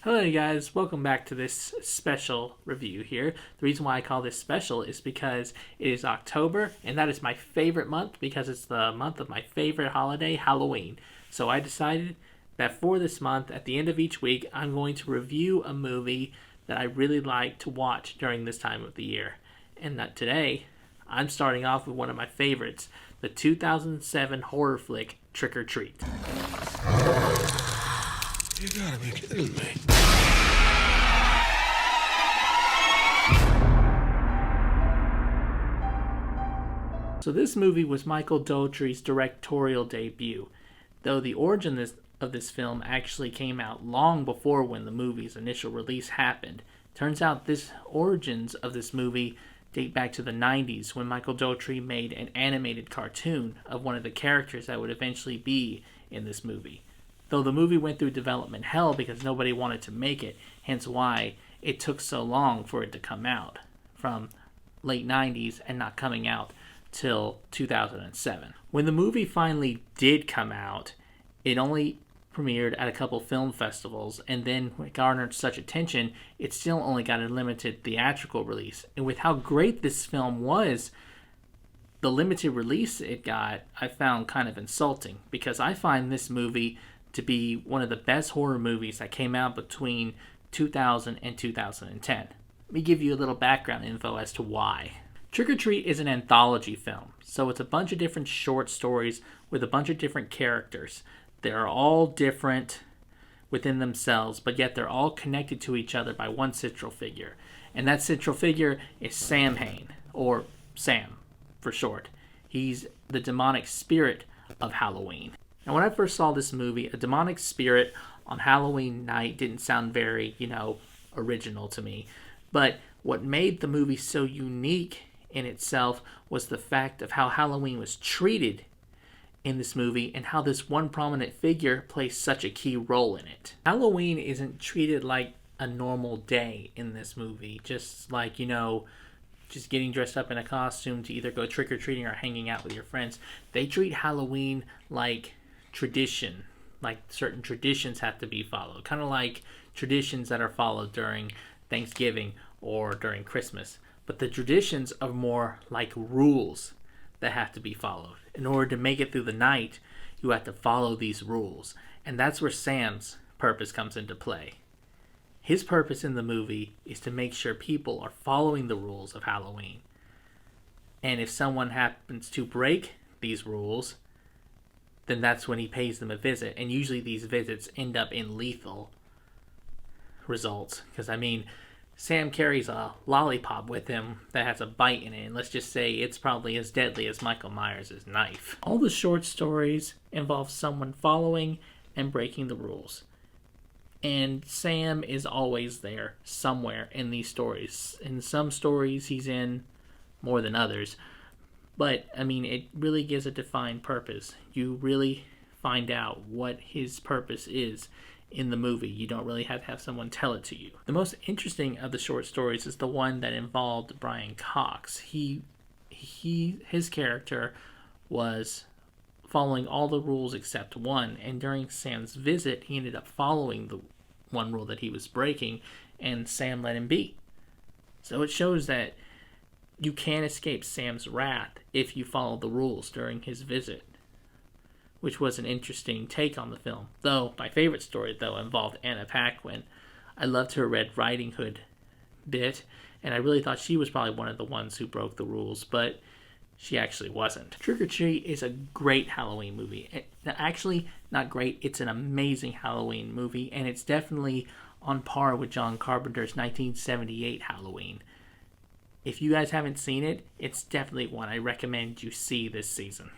Hello you guys, welcome back to this special review here. The reason why I call this special is because it is October, and that is my favorite month because it's the month of my favorite holiday, Halloween. So I decided that for this month, at the end of each week, I'm going to review a movie that I really like to watch during this time of the year. And that today, I'm starting off with one of my favorites, the 2007 horror flick, Trick or Treat. You gotta be kidding me. So this movie was Micheal Dougherty's directorial debut, though the origin of this film actually came out long before when the movie's initial release happened. Turns out this origins of this movie date back to the 90s when Micheal Dougherty made an animated cartoon of one of the characters that would eventually be in this movie. Though the movie went through development hell because nobody wanted to make it, hence why it took so long for it to come out, from late 90s and not coming out till 2007. When the movie finally did come out, it only premiered at a couple film festivals, and then it garnered such attention, it still only got a limited theatrical release. And with how great this film was, the limited release it got, I found kind of insulting, because I find this movie to be one of the best horror movies that came out between 2000 and 2010. Let me give you a little background info as to why. Trick or Treat is an anthology film, so it's a bunch of different short stories with a bunch of different characters. They're all different within themselves, but yet they're all connected to each other by one central figure. And that central figure is Samhain, or Sam for short. He's the demonic spirit of Halloween. Now, when I first saw this movie, a demonic spirit on Halloween night didn't sound very, original to me. But what made the movie so unique in itself was the fact of how Halloween was treated in this movie and how this one prominent figure plays such a key role in it. Halloween isn't treated like a normal day in this movie, just like, just getting dressed up in a costume to either go trick-or-treating or hanging out with your friends. They treat Halloween like tradition, like certain traditions have to be followed, kind of like traditions that are followed during Thanksgiving or during Christmas. But the traditions are more like rules that have to be followed. In order to make it through the night, you have to follow these rules. And that's where Sam's purpose comes into play. His purpose in the movie is to make sure people are following the rules of Halloween. And if someone happens to break these rules, then that's when he pays them a visit. And usually these visits end up in lethal results. Because, Sam carries a lollipop with him that has a bite in it. And let's just say it's probably as deadly as Michael Myers' knife. All the short stories involve someone following and breaking the rules. And Sam is always there somewhere in these stories. In some stories, he's in more than others. But, it really gives a defined purpose. You really find out what his purpose is in the movie. You don't really have to have someone tell it to you. The most interesting of the short stories is the one that involved Brian Cox. His character was following all the rules except one, and during Sam's visit, he ended up following the one rule that he was breaking, and Sam let him be. So it shows that you can't escape Sam's wrath if you follow the rules during his visit, which was an interesting take on the film. Though, my favorite story, involved Anna Paquin. I loved her Red Riding Hood bit, and I really thought she was probably one of the ones who broke the rules, but she actually wasn't. Trick or Treat is a great Halloween movie. Actually, not great, it's an amazing Halloween movie, and it's definitely on par with John Carpenter's 1978 Halloween. If you guys haven't seen it, it's definitely one I recommend you see this season.